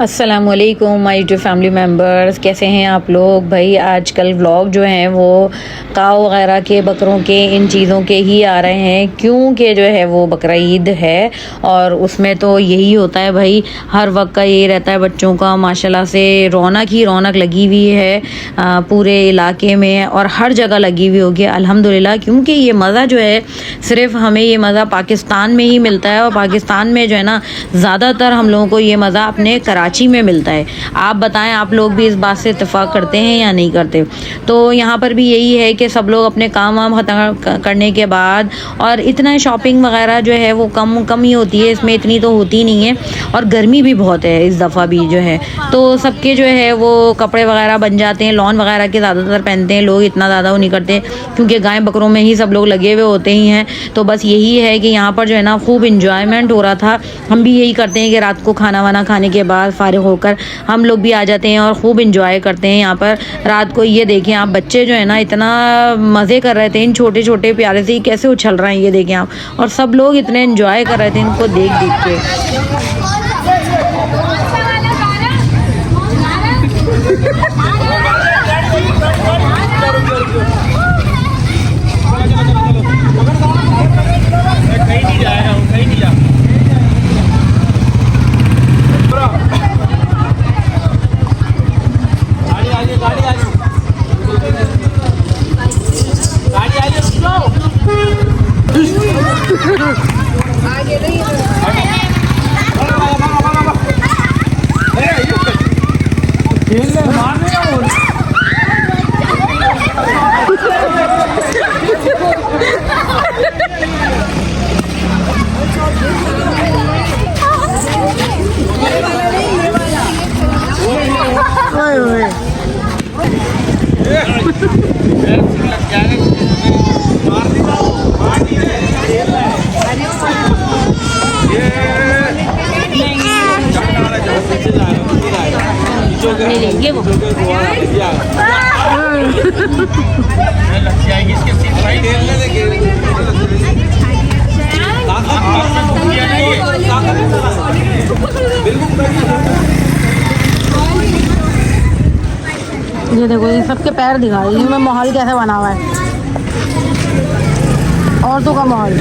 अस्सलामुअलैकुम my YouTube family members, कैसे हैं आप लोग। भाई आजकल व्लॉग जो हैं वो काव वगैरह के, बकरों के, इन चीज़ों के ही आ रहे हैं, क्योंकि जो है वो बकरा ईद है और उसमें तो यही होता है भाई, हर वक्त का ये रहता है बच्चों का माशाल्लाह से रौनक ही रौनक लगी हुई है पूरे इलाके में और हर जगह लगी हुई होगी अल्हम्दुलिल्लाह। क्योंकि ये मज़ा जो है सिर्फ हमें ये मज़ा पाकिस्तान में ही मिलता है और पाकिस्तान में जो है ना ज़्यादातर हम लोगों को ये मज़ा अपने कराची में मिलता है। आप बताएं, आप लोग भी इस बात से इत्तेफाक करते हैं या नहीं करते। तो यहाँ पर भी यही है कि सब लोग अपने काम वाम ख़त्म करने के बाद, और इतना शॉपिंग वगैरह जो है वो कम ही होती है, इसमें इतनी तो होती नहीं है, और गर्मी भी बहुत है इस दफ़ा भी जो है, तो सबके जो है वो कपड़े वगैरह बन जाते हैं। लॉन वगैरह के ज़्यादातर पहनते हैं लोग, इतना ज़्यादा वो नहीं करते क्योंकि गाय बकरों में ही सब लोग लगे हुए होते ही हैं। तो बस यही है कि यहाँ पर जो है ना खूब इंजॉयमेंट हो रहा था। हम भी यही करते हैं कि रात को खाना वाना खाने के बाद फारिग होकर हम लोग भी आ जाते हैं और खूब इंजॉय करते हैं यहाँ पर रात को। ये देखें आप, बच्चे जो है ना इतना मज़े कर रहे थे, इन छोटे छोटे प्यारे से ही कैसे उछल रहे हैं, ये देखें आप, और सब लोग इतने इंजॉय कर रहे थे इनको देख देख के। ये देखो, ये सबके पैर दिखा रही हूँ मैं, माहौल कैसा बना हुआ है, औरतों का माहौल,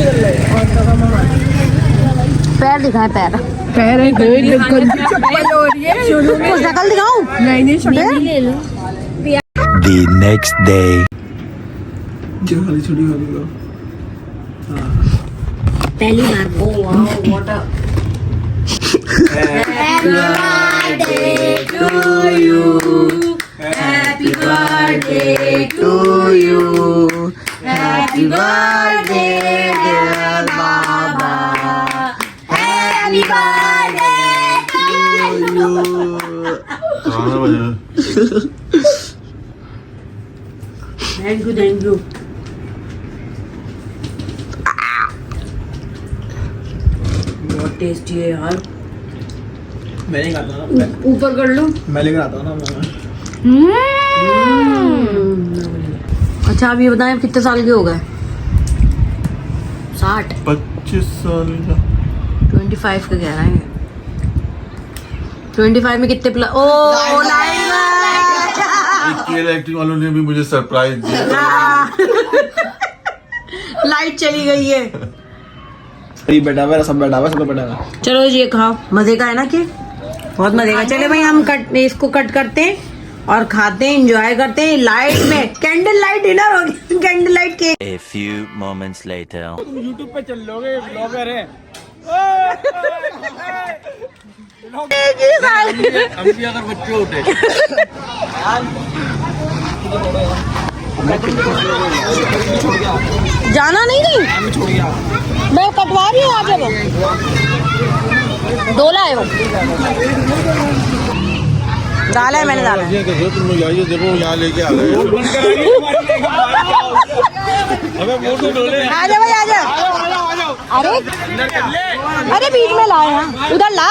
पैर दिखाए, पैर है, चप्पल हो रही है, शक्ल दिखाऊं? नहीं छोटे ले लो। The next day. पहली बार Happy birthday to you, happy birthday dear Baba, happy birthday to you. Thank you. बहुत टेस्टी है यार। मैं नहीं खाता ना, ऊपर कर लो, मैं लेकर आता हूँ ना। अच्छा आप ये बताएं कितने साल के हो गए? 60 25 साल का 25 का कह रहे हैं। 25 में कितने प्लस? ओ लाइट वालों ने भी मुझे सरप्राइज दिया। लाइट चली गई है। बैठा हुआ सब बैठा हुआ, सब बैठा हुआ। चलो ये खाओ, मजे का है ना, कि बहुत मजे का। चले भाई हम इसको कट करते हैं और खाते हैं, एंजॉय करते हैं। लाइट में कैंडल लाइट डिनर हो गया, candle light cake. A few moments later. तुम YouTube पे चल लोगे, ब्लॉगर है। हम भी अगर बच्चे होते जाना नहीं छोड़ गया, मैं कटवा रही हूँ। आज डोला है वो, डाला है मैंने, डाला है। तुम जाइए, देखो यहाँ लेके आ गए। आजा भाई आजा। अरे बीच में ला, यहाँ उधर ला,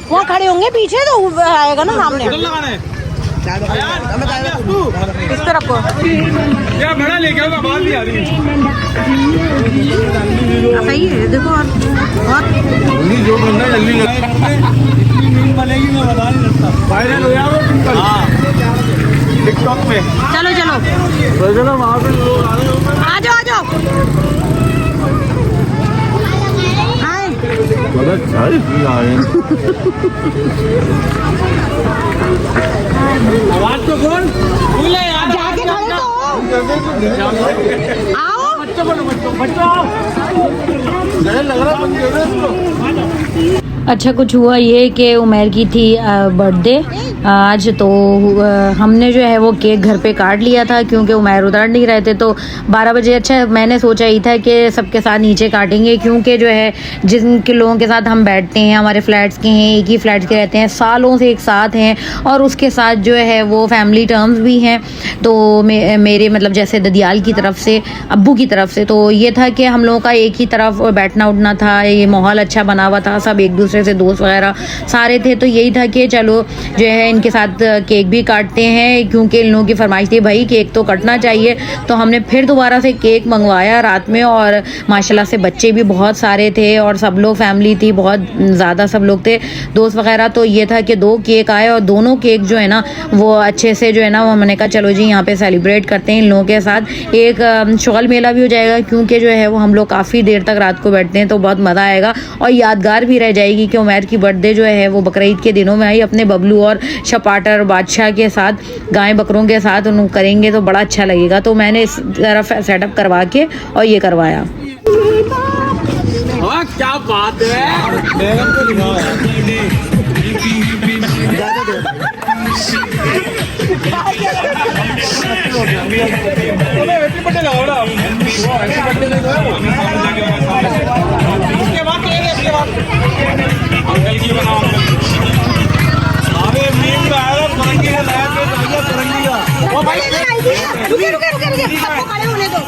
वहाँ खड़े होंगे पीछे तो आएगा ना सामने। इस पे रखो। क्या बड़ा लेके आओ, बात नहीं आ रही। सही है देखो। और जो बंदा जल्दी इतनी मील बनेगी मैं बता नहीं सकता। वायरल हो यार टिकटॉक पे। चलो चलो चलो वहाँ पे लोग आ रहे हो। आ जाओ आ जाओ। हाय बड़ा अच्छा है इसमें आ रहे हैं। आवाज तो कौन बोले यार, जाके खड़े तो हो। आओ बच्चों आओ। लग रहा है अच्छा कुछ हुआ ये कि उमैर की थी बर्थडे आज, तो हमने जो है वो केक घर पे काट लिया था क्योंकि उमैर उतर नहीं रहे थे। तो 12 बजे अच्छा मैंने सोचा ही था कि सबके साथ नीचे काटेंगे, क्योंकि जो है जिन के लोगों के साथ हम बैठते हैं, हमारे फ्लैट्स के हैं, एक ही फ्लैट्स के रहते हैं, सालों से एक साथ हैं, और उसके साथ जो है वो फैमिली टर्म्स भी हैं। तो मेरे मतलब जैसे ददियाल की तरफ से, अब्बू की तरफ से, तो ये था कि हम लोगों का एक ही तरफ बैठना उठना था, ये माहौल अच्छा बना हुआ था, सब एक दूसरे से दोस्त वगैरह सारे थे। तो यही था कि चलो जो है इनके साथ केक भी काटते हैं, क्योंकि इन लोगों की फरमाइश थी भाई केक तो कटना चाहिए। तो हमने फिर दोबारा से केक मंगवाया रात में, और माशाल्लाह से बच्चे भी बहुत सारे थे और सब लोग फैमिली थी, बहुत ज़्यादा सब लोग थे दोस्त वगैरह। तो ये था कि 2 केक आए और दोनों केक जो है ना वो अच्छे से जो है ना, हमने कहा चलो जी यहाँ पे सेलिब्रेट करते हैं इन लोगों के साथ। एक शॉल मेला भी हो जाएगा, क्योंकि जो है वो हम लोग काफ़ी देर तक रात को बैठते हैं, तो बहुत मज़ा आएगा और यादगार भी रह जाएगी कि उमैर की बर्थडे जो है वो बकरीद के दिनों में आई अपने बबलू और शपाटर बादशाह के साथ, गाय बकरों के साथ उन करेंगे तो बड़ा अच्छा लगेगा। तो मैंने इस तरफ सेटअप करवा के और ये करवाया। क्या बात है।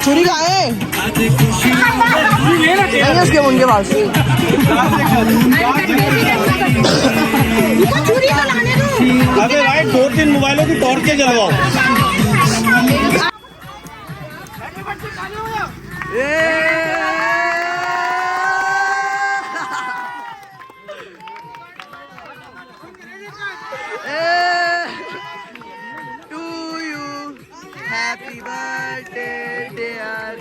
छुरी का है उसके उनके पास। छुरी तो लाने दो। अबे भाई 2-3 मोबाइलों की तोड़ के जलवाओ। Happy birthday, dear.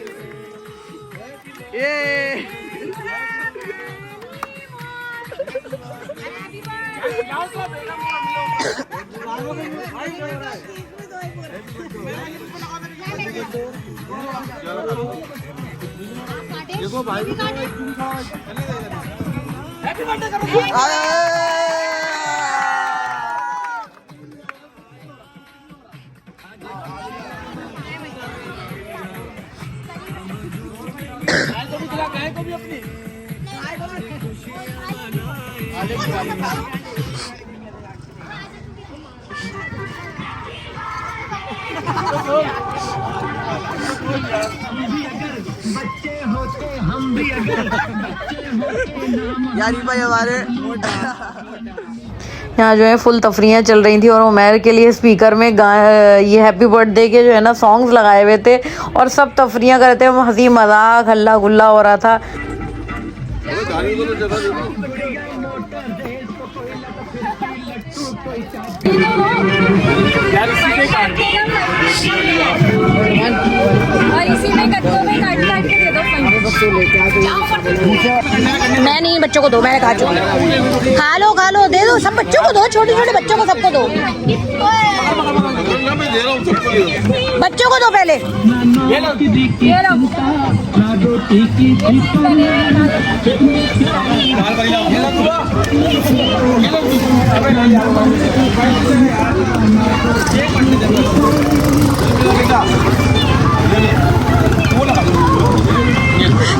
देखो भाई यारी भाई हमारे यहाँ जो है फुल तफरियाँ चल रही थी और उमैर के लिए स्पीकर में ये हैप्पी बर्थडे के जो है ना सॉन्ग्स लगाए हुए थे और सब तफरियाँ कर रहे थे, हंसी मजाक हल्ला गुल्ला हो रहा था। और इसी में गत्तों में काट काट के दे दो। मैं नहीं, बच्चों को दो, मैंने खा चुकी। खा लो दे दो, सब बच्चों को दो, छोटे छोटे बच्चों को सबको दो। बच्चों को दो पहले। ये लो।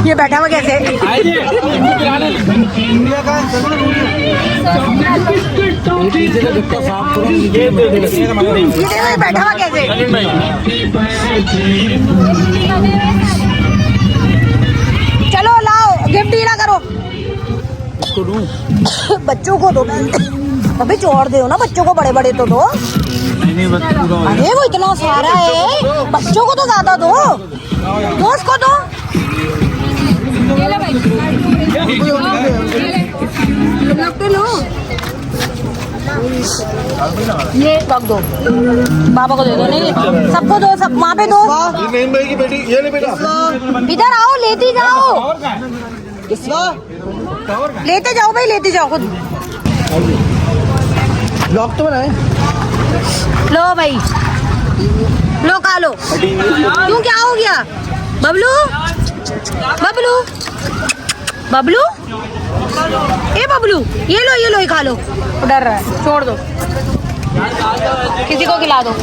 ये बैठा हुआ कैसे? ये बैठा हुआ कैसे? चलो लाओ गिफ्ट डीला करो। किसको दूं? बच्चों को दो अभी जोड़ दो ना, बच्चों को बड़े बड़े तो दो। नहीं बस पूरा हो अरे वो इतना सारा है, बच्चों को तो ज्यादा दो, दोस्त को दो। ये ले भाई लगते लो। ये रख दो, बाबा को दे दो। नहीं सबको दो, सब वहाँ पे दो। ये नहीं भाई की बेटी, ये ले बेटा। इधर आओ, लेती जाओ, लेते जाओ भाई, लेते जाओ खुद। ब्लॉग तो बनाए। लो भाई, लो खा लो। क्यों, क्या हो गया? बबलू, बबलू, बबलू, ए बबलू, ये लो, ये लो, ये खा लो। डर रहा है, छोड़ दो, किसी को खिला दो।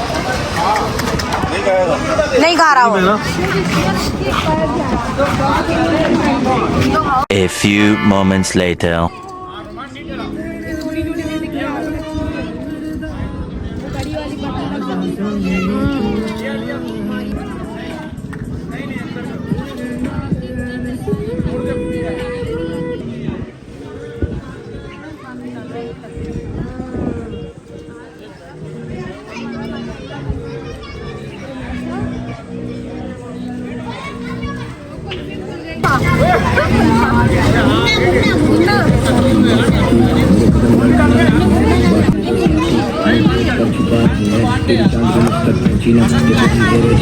नहीं खा रहा हो। A few moments later.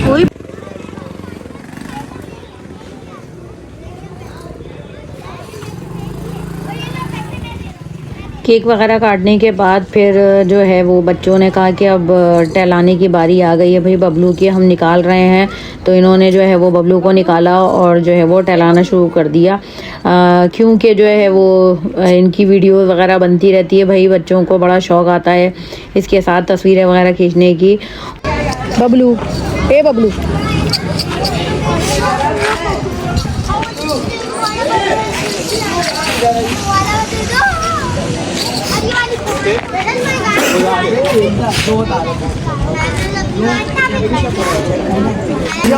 कोई केक वगैरह काटने के बाद फिर जो है वो बच्चों ने कहा कि अब टहलाने की बारी आ गई है भाई बबलू की, हम निकाल रहे हैं। तो इन्होंने जो है वो बबलू को निकाला और जो है वो टहलाना शुरू कर दिया, क्योंकि जो है वो इनकी वीडियो वगैरह बनती रहती है भाई, बच्चों को बड़ा शौक़ आता है इसके साथ तस्वीरें वगैरह खींचने की। बबलू, ए बबलू,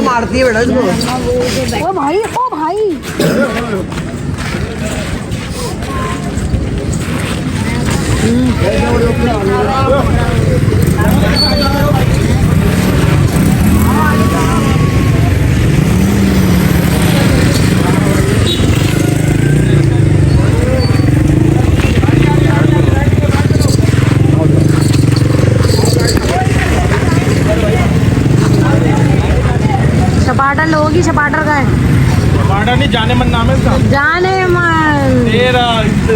मारती है बेटा इसको। ओ भाई, ओ भाई, टमाटर लोगी, टमाटर का है। टमाटर नहीं, जाने मन नाम है इसका। जाने मन, तेरा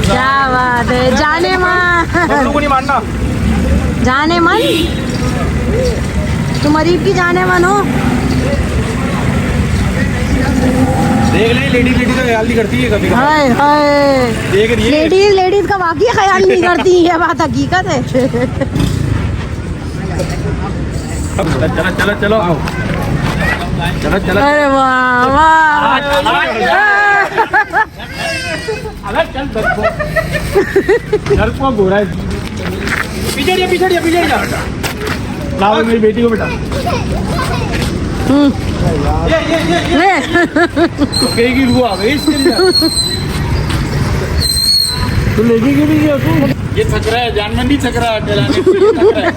क्या बात है, जाने मन, बबलू को नहीं मारना। जाने मन, तुम अरीब की जाने मन हो। देख ले, लेडी का ख्याल नहीं करती है कभी। हाय हाय, देख रही है। लेडीज का वाकई ख्याल नहीं करती, ये बात हकीकत है। चलो चलो चलो आओ, चलो चलो। अरे वाह वाह, चल गोरा है। पीछे लाओ मेरी बेटी को बेटा। ले। कहीं की रुआ गई इसके लिए। तू लेके क्यों नहीं गया तू? ये थक रहा है, जानवर नहीं थक रहा है, टहलाने के लिए थक रहा है।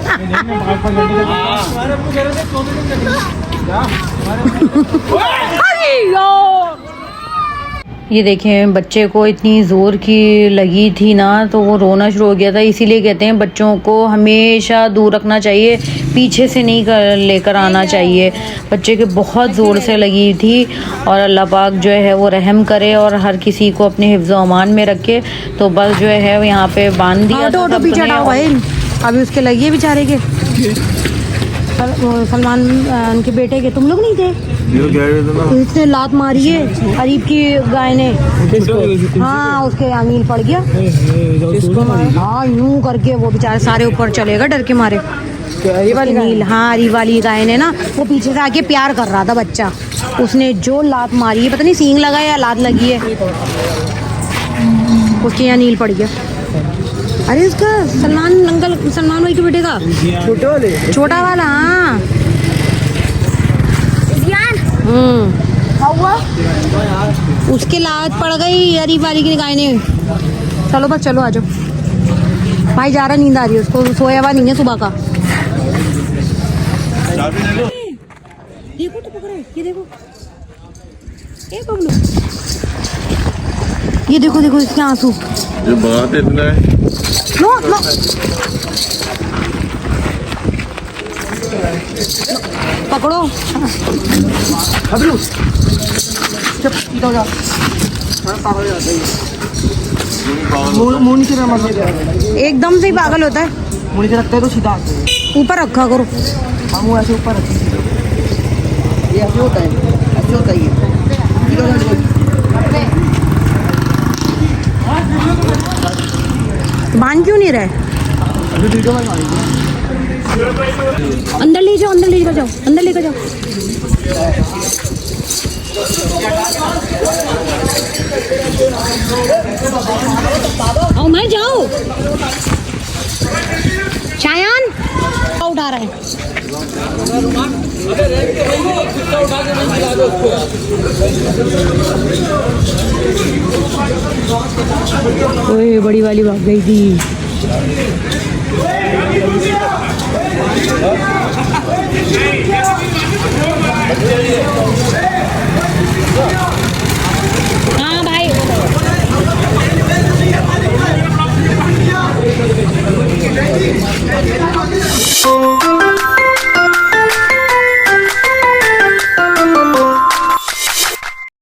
ये देखें, बच्चे को इतनी ज़ोर की लगी थी ना तो वो रोना शुरू हो गया था। इसीलिए कहते हैं बच्चों को हमेशा दूर रखना चाहिए, पीछे से नहीं लेकर आना चाहिए। बच्चे के बहुत ज़ोर से लगी थी और अल्लाह पाक जो है वो रहम करे और हर किसी को अपने हिफ्ज़ व अमान में रखे। तो बस जो है वो यहाँ पे बांध दिया। ऑटो पीछे हटाओ भाई, अभी उसके लगी है बेचारे के। सलमान उनके बेटे के, तुम लोग नहीं थे? इसने लात मारी है अरीब की गाय ने। हाँ, उसके अमील पड़ गया। हाँ, यूं करके वो बेचारे सारे ऊपर चलेगा डर के मारे। अमील, हाँ, अरीब वाली गाय ने ना, वो पीछे से आके प्यार कर रहा था बच्चा, उसने जो लात मारी है, पता नहीं सींग लगा या लात लगी है, उसके यहाँ नील पड़ गया। अरे उसका सलमान अंकल, सलमान भाई के बेटे का छोटा वाला। हाँ, उसके लात पड़ गई अरीब वाली की गाय ने। चलो बस चलो, आ जाओ। भाई जा रहा, नींद आ रही है उसको, सोया हुआ नहीं है सुबह का। देखो तो पकड़ा है, ये देखो, ए बबलू, ये देखो देखो इसके आंसू। जो बात इतना है। नो नो, पकड़ो। बबलू चुप, इधर हो जा। पागल हो जाता है मुंह नीचे ना मार। एकदम से ही पागल होता है। मुंह नीचे रखते है तो सीधा आते हैं। ऊपर रखा करो। हम मुंह ऐसे ऊपर रखते हैं। ये ऐसे होता है, ऐसे होता है ये। इधर हो जा। बांध क्यों नहीं रहे? अभी वीडियो में मारेंगे। अंदर ले जाओ, अंदर लेकर जाओ, अंदर लेकर जाओ। आओ मैं जाओ। शायान उठा रहे हैं। ओए बड़ी वाली भाग गई थी। हाँ भाई।